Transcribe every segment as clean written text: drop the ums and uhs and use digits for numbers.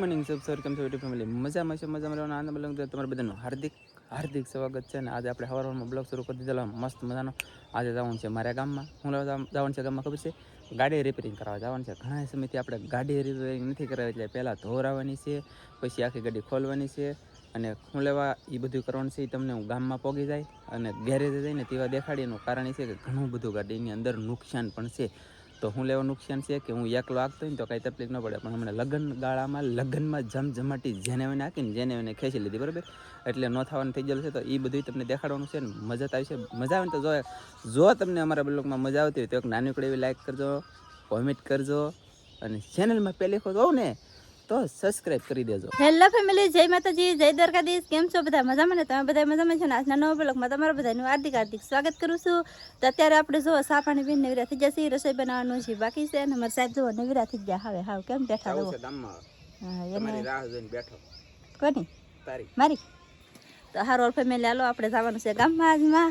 Morning સબ sir કેમ છો YouTube family મજામાં છે મજામાં રહેવાનો આનંદ મળે તમારું બધાનું હાર્દિક સ્વાગત છે. અને આજે આપણે સવારમાં બ્લોગ શરૂ કરી દીધેલો મસ્ત મજાનો. આજે જવાનું છે મારા ગામમાં. હું જવાનું છે ગામમાં ખબર છે, ગાડી રિપેરિંગ કરાવવા જવાનું છે. ઘણા સમયથી આપણે ગાડી રિપેરિંગ નથી કરાવી, એટલે પહેલાં ધોરાવાની છે, પછી આખી ગાડી ખોલવાની છે અને હું લેવા એ બધું કરવાનું છે. એ તમને હું ગામમાં પોગી જાય અને ગેરેજ જઈને તેવા દેખાડી. એનું કારણ એ છે કે ઘણું બધું ગાડીની અંદર નુકસાન પણ છે. તો હું લેવા નુકસાન છે કે હું એકલો આગતો હોય ને તો કાંઈ તકલીફ ન પડે, પણ હમણાં લગ્નમાં જમજમાટી જેને એને હાકીને જેને એને ખેંચી લીધી, બરાબર. એટલે ન થવાનું થઈ ગયેલું છે. તો એ બધું તમને દેખાડવાનું છે ને મજા આવી છે. મજા આવે ને તો જો તમને અમારા બ્લોગમાં મજા આવતી હોય તો એક નાનકડી એવી લાઈક કરજો, કોમેન્ટ કરજો અને ચેનલમાં પહેલી વખત હોવ ને તો સબસ્ક્રાઇબ કરી દેજો. હેલો ફેમિલી, જય માતાજી, જય દ્વારકાધીશ. કેમ છો બધા? મજામાં ને? તમે બધા મજામાં છો ને? આજના નવા બ્લોગમાં તમારા બધાનું હાર્દિક સ્વાગત કરું છું. તો અત્યારે આપણે જો સા પાણી પીને નવીરા થઈ જશે, રસોઈ બનાવવાનું છે બાકી છે. અને અમારા સાહેબ જો નવીરા થઈ ગયા. હવે કેમ બેઠા રહો? તમારી રાહ જોઈને બેઠો. કોની? તારી. મારી. તો હારો ફેમિલી, હાલો આપણે જવાનું છે ગામમાં આજમાં.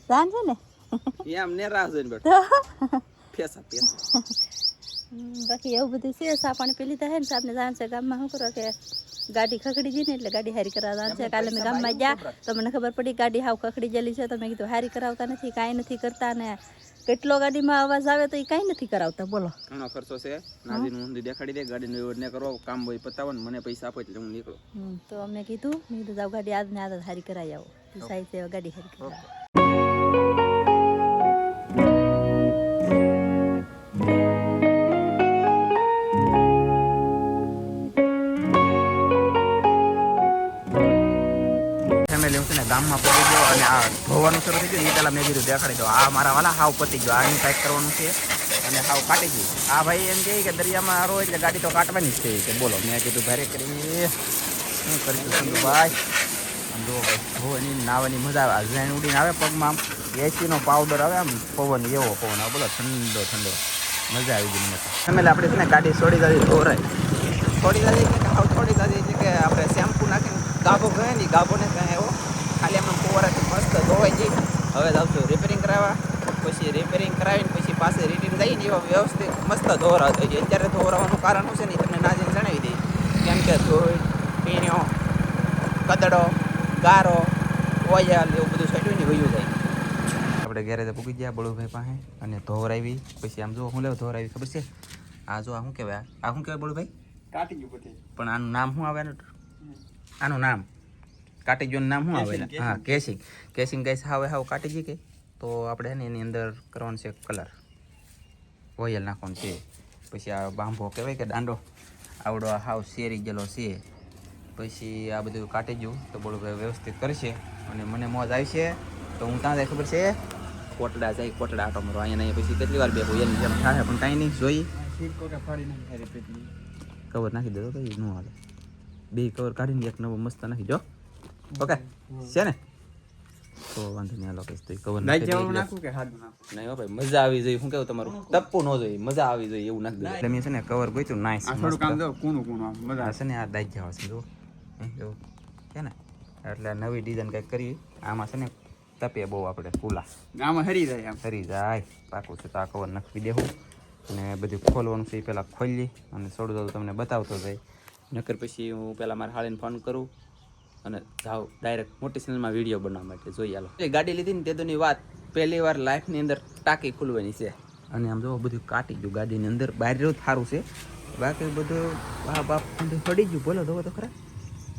સાંજ છે ને એમ ને રાહ જોઈને બેઠો. પેસા બાકી એવું બધું છે. સા પાણી પી લીધા છે ને સાહેબને જવાનું છે ગામમાં. શું કરો કે ગાડી ખખડી ગઈ ને એટલે ગાડી હારી કરાવવા જવાનું છે. કાલે મેં ગામમાં ગયા તો મને ખબર પડી ગાડી હાવ ખખડી ગયેલી છે. તો મેં કીધું હારી કરાવતા નથી, કાંઈ નથી કરતા. ને કેટલો ગાડીમાં અવાજ આવે તો એ કાંઈ નથી કરાવતા. બોલો, ઘણો ખર્ચો છે. નાજીનું ઊંધી દેખાડી દે, ગાડીનું વ્યવહાર ને કરો, કામ હોય પતાવો ને મને પૈસા આપો એટલે હું નીકળું. તો મેં કીધું જાવ ગાડી આજ ને આજ હારી કરાવી આવો. સાહેબ છે ગાડી હારી કરાવો. ગામમાં પડી ગયો અને આ ધોવાનું શરૂ થઈ ગયું. એ પહેલાં મેં કીધું દેખાડી દો. આ મારા વાલા હાવ પતી ગયો. આનું કાંઈક કરવાનું છે અને હાવ કાઢી ગયું. આ ભાઈ એમ કહે કે દરિયામાં હારો એટલે ગાડી તો કાઢવાની જ છે કે બોલો. મેં કીધું ભારે કરી શું કરીશું ભાઈ. આમ જો ભાઈ ધોવાની નાવાની મજા આવે. અજવાઈન ઉડીને આવે પગમાં, આમ એસીનો પાવડર આવે, આમ પવન એવો પવન આવે, બોલો ઠંડો મજા આવી ગઈ મને. ફેમિલી આપણે છે ને ગાડી છોડી દાદી ધોરાય છોડી દાદી કે હાવ છોડી દાદી એટલે કે આપણે શેમ્પુ નાખીને ગાભો કહે ને ગાભોને કહે એવો ખાલી એમને ફુવારાથી મસ્ત ધોવાઈ જઈ. હવે આવશું રિપેરિંગ કરાવવા. પછી રિપેરિંગ કરાવીને પછી પાસે રિટર્ન જઈને એવા વ્યવસ્થિત મસ્ત ધોરાવ થઈ જાય. અત્યારે ધોરાવાનું કારણ શું છે ને તમને નાજીને જણાવી દઈ. કેમ કે ધોઈ પીણ્યો કદડો ગારો ઓયલ એવું બધું છોડ્યું ને વયું જાય. આપણે ગેરેજે પૂગી ગયા બળુભાઈ પાસે અને ધોરાવી. પછી આમ જો હું લેવું ધોરાવી ખબર છે? આ જો આ શું કહેવાય? આ શું કહેવાય બળુભાઈ? કાટી ગયું પોતે. પણ આનું નામ શું આવે? આનું નામ કાટી ગયું નામ શું આવે? હા, કેસિંગ ગાઈસ હાવ કાટી ગઈ કે તો આપણે છે ને એની અંદર કરવાનું છે કલર, ઓઇલ નાખવાનું છે. પછી આ બાંભો કહેવાય કે દાંડો આવડો હાવ શેરી ગયેલો છે. પછી આ બધું કાટી ગયું તો બોલું વ્યવસ્થિત કરશે અને મને મોજ આવશે. તો હું ત્યાં જાય ખબર છે કોટડા જાય, કોટડા આટો મારો અહીંયા પછી કેટલી વાર બે એની જેમ થાય પણ કાંઈ નહીં જોઈ કવર નાખી દેતો તો એ ન હાલે. બે કવર કાઢીને એક નવો મસ્ત નાખી જો. ઓકે છે ને? તો વાંધો નહીં. હાલો કહીશ કવર નાખું કે હાથ નાખું? નહીં ભાઈ, મજા આવી જોઈએ. શું કેવું તમારું? ટપ્પુ ન જોઈએ, મજા આવી જોઈએ એવું નાખી દે. એટલે મેં છે ને કવર ગોઈતું નાઈસ થોડું કામ દો કૂણું મજા છે ને. આ દાઈ ગયા હશે જો એવું છે ને. એટલે નવી ડિઝાઇન કંઈક કરી. આમાં છે ને તપે બહુ આપણે કુલા આમાં હરી જાય પાકું છે. તો આ કવર નાખી દેવું અને બધું ખોલવાનું છે. પહેલાં ખોલી અને છોડું દઉં તમને બતાવતો જાય. નકર પછી હું પહેલાં મારા હાળીને ફોન કરું અને જાઓ ડાયરેક્ટ મોટી ચેનલમાં વિડીયો બનાવવા માટે. જોઈએ હાલો. ગાડી લીધી ને તેની વાત પહેલી વાર લાઈફની અંદર ટાંકી ખુલવાની છે. અને આમ જો બધું કાટી ગયું ગાડીની અંદર. બહાર જેવું સારું છે, બાકી બધું બાપ પડી ગયું. બોલો તો ખરા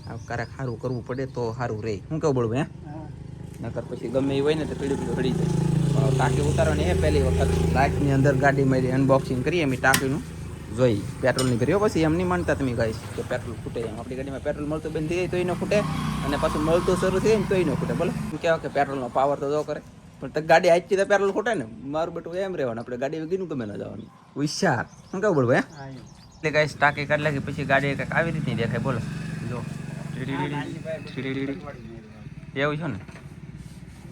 આ ક્યારેક સારું કરવું પડે તો સારું રહે. શું કહું બોલું? હે નકર પછી ગમે એ હોય ને તો પીળું પડી જાય. ટાંકી ઉતારવાની એ પહેલી વખત લાઈફની અંદર ગાડી મારી અનબોક્સિંગ કરીએ એમ ટાંકીનું જોઈ. પેટ્રોલની કર્યો પછી એમ નહીં માનતા તમે ગાઈશ કે પેટ્રોલ ખૂટે. એમ આપણી ગાડીમાં પેટ્રોલ મળતું બંધ થઈ જાય તો ન ખૂટે અને પાછું મળતું શરૂ થઈ જાય ને તો ન ખૂટે. બોલો શું કહેવાય કે પેટ્રોલનો પાવર તો જો કરે પણ તો ગાડી આજથી તો પેટ્રોલ ખૂટે ને. મારું બેટું એમ રહેવાનું, આપણે ગાડી વગીનું ગમે ના જવાનું. હોશિયાર શું કહું બોલું? હે એટલે ગાઈશ ટાંકી કાઢી લાગી પછી ગાડી કંઈક આવી રીતની દેખાય. બોલો જો એવું છે ને.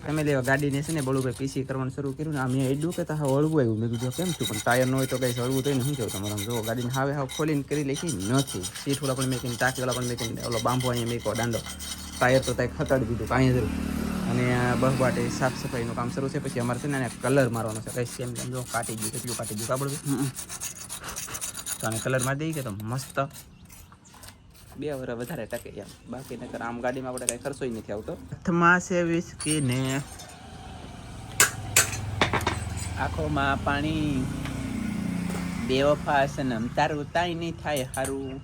ફેમિલી ગાડીને છે ને બળુભાઈ પીસી કરવાનું શરૂ કર્યું ને. આ મેં એડું કે હા હળવું આવ્યું. મેં કીધું કેમ છું પણ ટાયર ન હોય તો કંઈ હળવું થઈને શું કહું તમારે? જો ગાડીને હાવ ખોલીને કરી લઈ નથી. સીટ વાળા પણ મેકીને ટાંકી વાળા પણ મેકીને ઓલો બાંભો અહીંયા મેકો દાંડો. ટાયર તો ત્યાં ખતાડી દીધું કાંઈ જરૂર. અને બહબાટે સાફ સફાઈનું કામ શરૂ છે. પછી અમારે છે ને કલર મારવાનો છે. કંઈ સેમ જો કાટી ગયું કેટલું કાટી ગયું કાપડ તો આને કલર મારી દઈએ કે તો મસ્ત 2 વર્ષ વધારે ટકે એમ. બાકી નકર આમ ગાડીમાં આપણે કાંઈ ખર્ચો નથી આવતો. હાથમાં છે વિસ્કી ને આંખોમાં પાણી, બેવફા સનમ તારું તાઈ નહીં થાય હારું.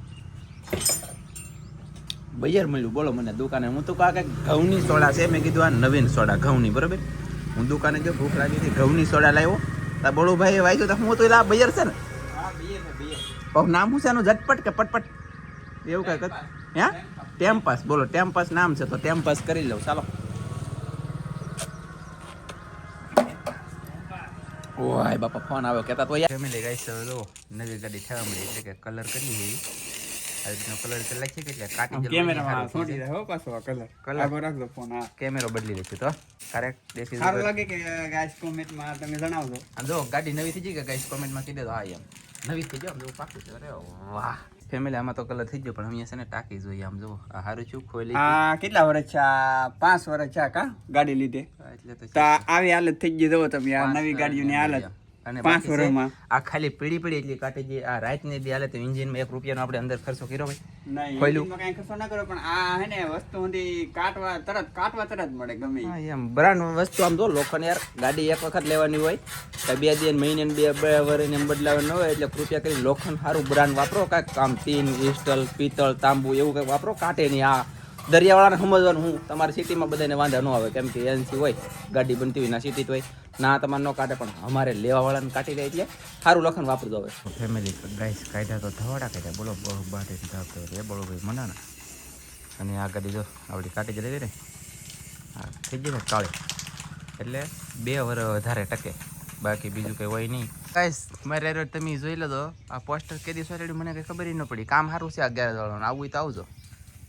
બજાર મળ્યું બોલો મને દુકાને. હું તો કાંઈક ઘઉંની સોડા છે, મેં કીધું આ નવીન સોડા ઘઉંની, બરાબર. હું દુકાને જો ભૂખ લાગી હતી ઘઉંની સોડા લાવ્યો. તા બોલુભાઈ વાંચ્યું તો હું તો આ બજાર છે ને નામ શું છે એનું, ઝટપટ કે પટપટ એવું કઈ હે ટેમ્પાસ. બોલો ટેમ્પાસ નામ છે તો ટેમ્પાસ કરી લઉં ચાલો. ઓય બાપા ફોન આવ્યો કહેતા તો ફેમિલી ગાઈસ જો નવી ગાડી થવા મળી એટલે કે કલર કરી છે આ રીતનો કલર કરી નાખી કે એટલે કાટી કેમેરામાં છોડી દે હો પાછો કલર આગળ રાખજો ફોન. હા કેમેરો બદલી લેશું તો કરેક્ટ દેખી સારું લાગે કે ગાઈસ કોમેન્ટમાં તમે જણાવજો. આમ જો ગાડી નવી થઈ ગઈ કે ગાઈસ કોમેન્ટમાં કહી દેજો. હા એમ નવી થઈ ગયો આમ જો પાકી છે. અરે વાહ ફેમિલી આમાં તો કલર થઈ ગયો પણ અહીંયા છે ને ટાંકી જોઈએ. આમ જો આ હારું છું ખોલી. આ કેટલા વર્ષ છે? 5 વર્ષ છે કા ગાડી લીધે. એટલે તો આવી હાલત થઈ ગઈ જો તમે આ નવી ગાડીઓની હાલત અને 5 વર્ષમાં. આ ખાલી પીળી પીળી એટલી કાઢી જે આ રાતની દી હાલે તો એન્જિનમાં 1 રૂપિયાનો આપણે અંદર ખર્ચો કર્યો ભાઈ નહીં ખોલ્યું. એમાં કાંઈ ખર્ચો ના કરો પણ આ હે ને વસ્તુ સુધી કાટવા તરત મળે ગમે ઈ. હા એમ બ્રાન્ડ વસ્તુ આમ જો લોકોને યાર ગાડી એક વખત લેવાની હોય કે 2 દિન મહિને 2 વર્ષ એમ બદલાવાનું હોય એટલે કૃપયા કરી લોખંડ સારું બ્રાન્ડ વાપરો. કાંઈક આમ ટીન ક્રિસ્ટલ પિત્તળ તાંબુ એવું કંઈક વાપરો. કાંટે નહીં. આ દરિયાવાળાને સમજવાનું હું તમારી સિટીમાં બધાને વાંધા ન આવે કેમ કે એજન્સી હોય ગાડી બનતી હોય ના સિટી હોય ના તમારે ન કાઢે પણ અમારે લેવાવાળાને કાઢી લે એટલે સારું લખન વાપરતો હવે. ફેમિલી ગાઈસ કાઢ્યા તો ધવાડા કાઢ્યા બોલો બાટે એ બોલો ભાઈ મનાના. અને આ ગાડી જો આપણી કાઢી જ લેવી ને હા થઈ ગઈ ને કાળી એટલે 2 વર્ષ વધારે ટકે બાકી બીજું કંઈ હોય નહીં. ગાઈસ મારે રેડ તમે જોઈ લો તો આ પોસ્ટર કે દિવસ રેડી મને કંઈ ખબર ન પડી. કામ સારું છે આ ગેરેજવાળાનું. આવું હોય તો આવજો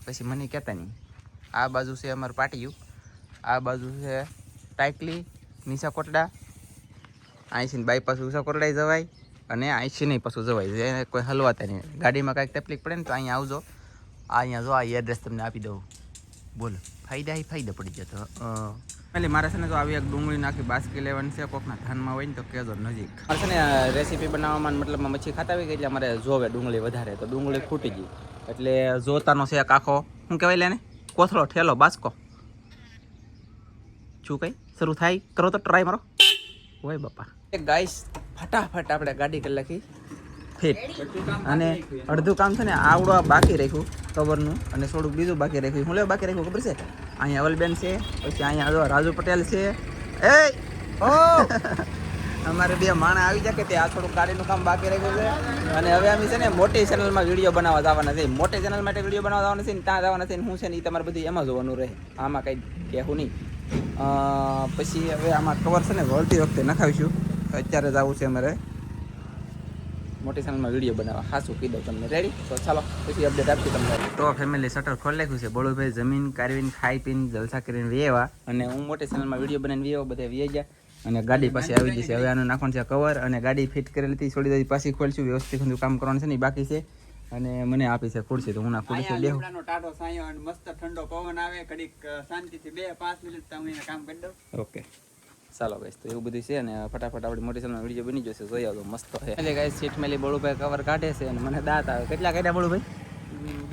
પછી મને કહેતા નહીં. આ બાજુ છે અમારું પાટિયું, આ બાજુ છે ટાઈકલી નીસા કોટડા. અહીંથી બાયપાસ ઉષા કોટડાઈ જવાય અને અહીંથી નહીં પાછું જવાય. એને કોઈ હલવાતા નહીં. ગાડીમાં કાંઈક તકલીફ પડે ને તો અહીંયા આવજો. અહીંયા જો આ એડ્રેસ તમને આપી દઉં. બોલો ફાયદા પડી જતો. એટલે મારે છે ને તો આવી એક ડુંગળી નાખી બાસકી લેવાની છે. કોકના ધાનમાં હોય ને તો કહેજો નજીક. મારે છે ને રેસીપી બનાવવામાં મતલબમાં મચ્છી ખાતા હોય કે એટલે અમારે જોવે ડુંગળી વધારે તો ડુંગળી ખૂટી ગઈ એટલે જોતાનો છે આખો શું કહેવાય લેને કોથળો ઠેલો બાસકો શું કઈ શરૂ થાય કરો તો ટ્રાય મારો હોય બાપા. ગાઈસ ફટાફટ આપણે ગાડી કરી નાખી ફિટ અને અડધું કામ છે ને આવડો બાકી રાખ્યું કવરનું અને થોડુંક બીજું બાકી રાખ્યું. હું લેવા બાકી રાખ્યું ખબર છે? અહીંયા અવલબેન છે પછી અહીંયા રાજુ પટેલ છે. એ અમારે 2 માણસ આવી જાય કે તે આ થોડુંક ગાડીનું કામ બાકી રાખ્યું છે અને હવે અમે છે ને મોટી ચેનલમાં વિડીયો બનાવવા જવાના છે. મોટી ચેનલ માટે વિડીયો બનાવવા જવાના છે ને ત્યાં જવાના છે ને હું છે ને એ તમારે બધું એમાં જોવાનું રહે. આમાં કંઈ કહેવું નહીં. પછી હવે આમાં કવર છે ને વળતી વખતે નખાવીશું. અત્યારે જ આવું છે અમારે મોટી ચેનલમાં વિડીયો બનાવવા. ખાસું કહી દઉં તમને. રેડી? તો ચાલો પછી અપડેટ આપશું તમને. તો ફેમિલી શટર ખોલી નાખ્યું છે. બોલુભાઈ જમીન કારવીને ખાઈ પીને જલસા કરીને વેવા અને હું મોટી ચેનલમાં વિડીયો બનાવીને વેવા બધા વે ગયા અને ગાડી પાસે આવી જશે. હવે આનું નાખવાનું છે કવર અને ગાડી ફિટ કરેલી હતી છોડી દીધી પાછી ખોલશું. વ્યવસ્થિત કામ કરવાનું છે ને બાકી છે અને મને આપી છે ખુરશી તો હું ના ખુરશી બેહું. ટાટો સાયો અને મસ્ત ઠંડો પવન આવે ઘડીક શાંતિથી 2-5 મિનિટ તમે કામ કરી દો. ઓકે ચાલો ગાઈસ તો એવું બધું છે અને ફટાફટ આપણી મોટી ચેનલમાં વિડીયો બની જશે. જોઈ આવજો મસ્ત છે. એટલે ગાઈસ સીટ મેલી બોલુભાઈ કવર કાઢે છે અને મને દાંત આવે. કેટલા કાઢ્યા બોલુભાઈ?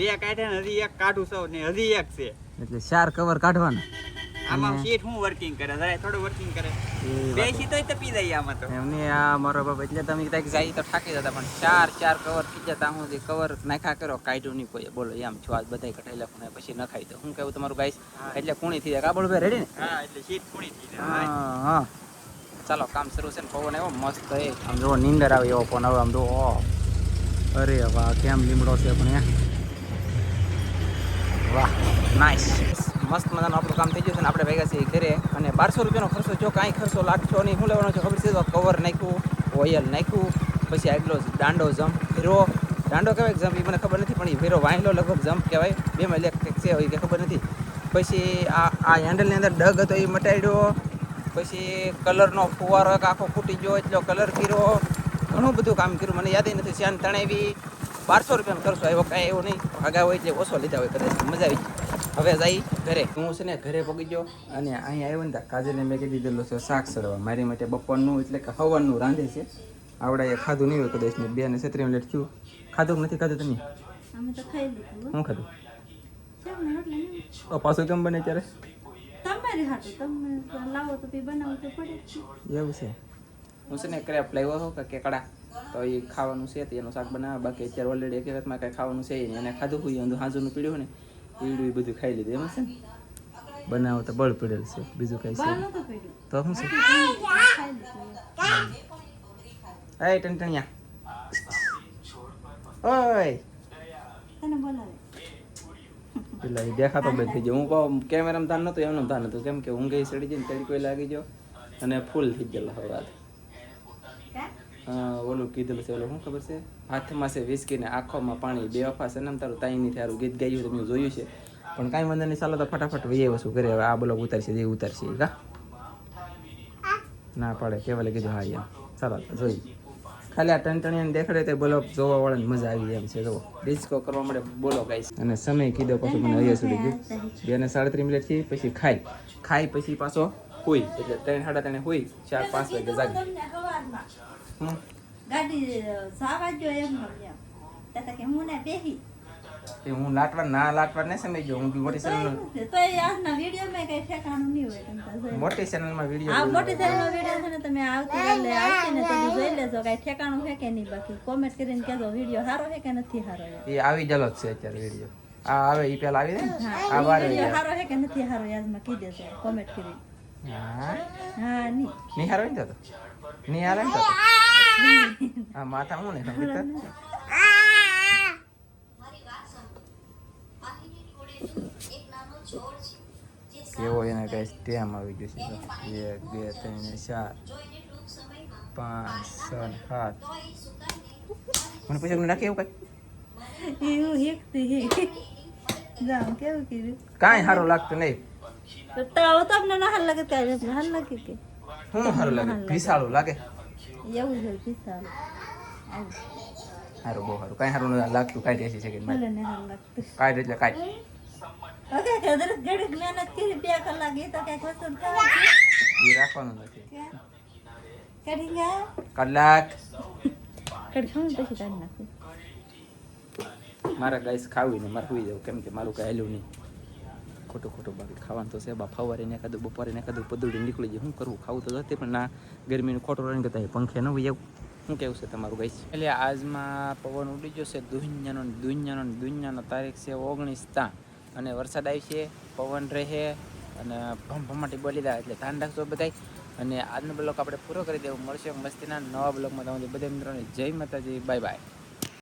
2 કાઢ્યા ને હજી 1 કાઢું છું ને હજી 1 છે એટલે 4 કવર કાઢવાના. આમાં સીટ હું વર્કિંગ કરે જરા થોડું વર્કિંગ કરે બેસી તોય તપી જાય આમાં તો એમને આ મારો બાપ એટલે તમે કીધા જાય તો થાકી જતા પણ 4 કવર થઈ જતા હું જે કવર નાખા કરો કાઢ્યું નહીં કોઈ બોલો એમ છો આજ બધા કઢાઈ લખું ને પછી નખાઈ દો. હું કેવું તમારું ગાઈસ એટલે કુણી થઈ જાય કા બોલુભાઈ રેડી ને? હા એટલે સીટ કુણી થઈ જાય. હા ચાલો કામ શરૂ છે ને પવન આવ્યો મસ્ત છે. આમ જો નીંદર આવે એવો ફોન આવે આમ જો અરે વાહ કેમ લીમડો છે પણ વાહ નાઇસ મસ્ત મજાનું આપણું કામ થઈ ગયું છે ને આપણે ભેગા છીએ ઘરે અને 1200 રૂપિયાનો ખર્ચો જો કાંઈ ખર્ચો લાગશો નહીં. શું લેવાનો છે ખબર છે? તો કવર નાખ્યું, ઓઇલ નાખ્યું, પછી આગલો દાંડો જમ્પ હીરો દાંડો કહેવાય જમ્પ એ મને ખબર નથી પણ એ હીરો વાંહેલો લગભગ જમ્પ કહેવાય. 2 માં કંઈક છે એ કે ખબર નથી. પછી આ હેન્ડલની અંદર ડગ હતો એ મટાડ્યો. પછી કલરનો ફુવારો આખો ફૂટી ગયો એટલો કલર કર્યો. ઘણું બધું કામ કર્યું મને યાદ નથી. શ્યાન તણાવી 1200 રૂપિયાનો ખર્ચો આવ્યો. કાંઈ એવું નહીં ભાગા હોય એટલે ઓછો લીધા હોય કદાચ મજા આવી. હવે જઈ ઘરે. હું છે ને ઘરે પગી ગયો અને અહીંયા આવ્યો ને કાજલને મેં કહી દીધેલું છે શાક સડવા મારી માટે બપોરનું એટલે કે હવનનું રાંધે છે આવડા એ ખાધું નહીં હોય કદાચ ને 2 ને 36 મિનિટ થયું ખાધું કે નથી ખાધું તમે અમે તો ખાઈ લીધું શું ખાધું કેમ ને રોટલા નહીં? પાછું કેમ બને ત્યારે તમારી હાટું તમે લાવો તો બી બનાવવું તો પડે જ છે. એવું છે હું છે ને ક્રેપ લાવ્યો હતો કે કેકડા તો એ ખાવાનું છે તો એનું શાક બનાવે બાકી અત્યારે ઓલરેડી એક વખતમાં કાંઈ ખાવાનું છે નહીં એને ખાધું હોય અંધું હાજુનું પીડ્યું ને પીડ્યું બધું ખાઈ લીધું એમ છે ને બનાવો તો બળ પીડેલ છે બીજું કંઈ બહાર છે નહોતું પડ્યું. તો શું છે ખાઈ લીધું. એ ટંટણિયા ઓય તને બોલાવે. પેલા એ દેખાતો બંધ થઈ ગયો હું કહું કેમેરામાં તાર નહોતું એમનું તાર નહોતું કેમ કે ઊંઘે ચડી જઈને તડકો લાગી ગયો અને ફૂલ થઈ ગયેલો હવે વાત ઓલું કીધેલું છે ઓલું શું ખબર છે હાથમાં છે વિસ્કી ને આંખોમાં પાણી બે વફા સનમ તારું તાઈની થારું ગીત ગાયું તો મેં જોયું છે પણ કાંઈ વાંધો નહીં ચાલો તો ફટાફટ વહીએ વસ્તુ કરે હવે આ બ્લોગ ઉતારશે જે ઉતારશે કા ના પાડે કેવલે કીધું હા એમ ચાલો તો જોઈ ખાલી આ ટણટણીને દેખાડે તો બ્લોગ જોવા વાળાને મજા આવી એમ છે જો ડિસ્કો કરવા માટે બોલો ગાઈસ અને સમય કીધો પછી મને અહીંયા સુધી ગયું 2 ને 37 મિનિટ થી પછી ખાઈ પછી પાછો હોય એટલે 3 સાડા 3 હોય 4 5 વાગે જાગે તમને સવારમાં હમ ગાડી સાવા જો એમ નમ તતા કે હું ના બેહી એ હું લાટવા ને સમય હું મોટી ચેનલ તો એ આજના વિડિયો મે કઈ ઠેકાણું નહીં હોય તમને મોટી ચેનલમાં આ વિડીયો મોટી ચેનલનો વિડિયો છે ને તમે આવતીકાલે આવશે ને તમે જોઈ લેજો કઈ ઠેકાણું છે કે નહીં બાકી કોમેન્ટ કરીને કહેજો વિડિયો સારો છે કે નથી સારો એ આવી જલો જ છે અત્યારે વિડીયો આ આવે એ પેલા આવી ને આ હા વાર વિડિયો સારો છે કે નથી સારો યાદમાં કહી દેજો કોમેન્ટ કરીને હા હા નહીં નહીં હારો ને તો નહીં હારે ને તો આ માથા હું ને ખબર કેવો એને કઈ ટેમ આવી ગયું છે 1 2 3 4 5 6 7 મને પછી નાખે એવું કઈ એવું હેકતી જામ કેવું કીધું કાંઈ સારું લાગતું નહીં તો તમને ના હાલ લાગે કાંઈ હાલ લાગે કે હું સારું લાગે ભીસાળું લાગે એવું છે પિસ્તાળું આવું સારું બહુ સારું કાંઈ સારું લાગતું કાંઈ દેશી છે કે ભલે ને હાલ લાગતું કાંઈ એટલે કાંઈ ઓકે કદર ઘડીક મહેનત કરી 2 કલાક એ તો કઈક વસ્તુ ખાવા એ રાખવાનું નથી કરી ગયા કલાક કરી ખાવું પછી કાઢી નાખું મારા ગાઈસ ખાવી ને મારે સુઈ જવું કેમ કે મારું કાંઈ હેલું નહીં ખોટું બાકી ખાવાનું તો છે બા ફવારીને એકાદું બપોરે એકાદું પદુડી નીકળી જાય શું કરવું ખાવું તો જતી પણ ના ગરમીનું ખોટું રહીને કરતા પંખે ન હોય એવું શું કેવું છે તમારું ગાઈસ એટલે આજમાં પવન ઉડી ગયો છે દુનિયાનો તારીખ છે 19 અને વરસાદ આવી છે પવન રહે અને ભમભમાટી બોલી દા એટલે ધ્યાન રાખજો બધાય અને આજનો બ્લોગ આપણે પૂરો કરી દેવું મળશે મસ્તીના નવા બ્લોગમાં તમારે બધા મિત્રોને જય માતાજી બાય બાય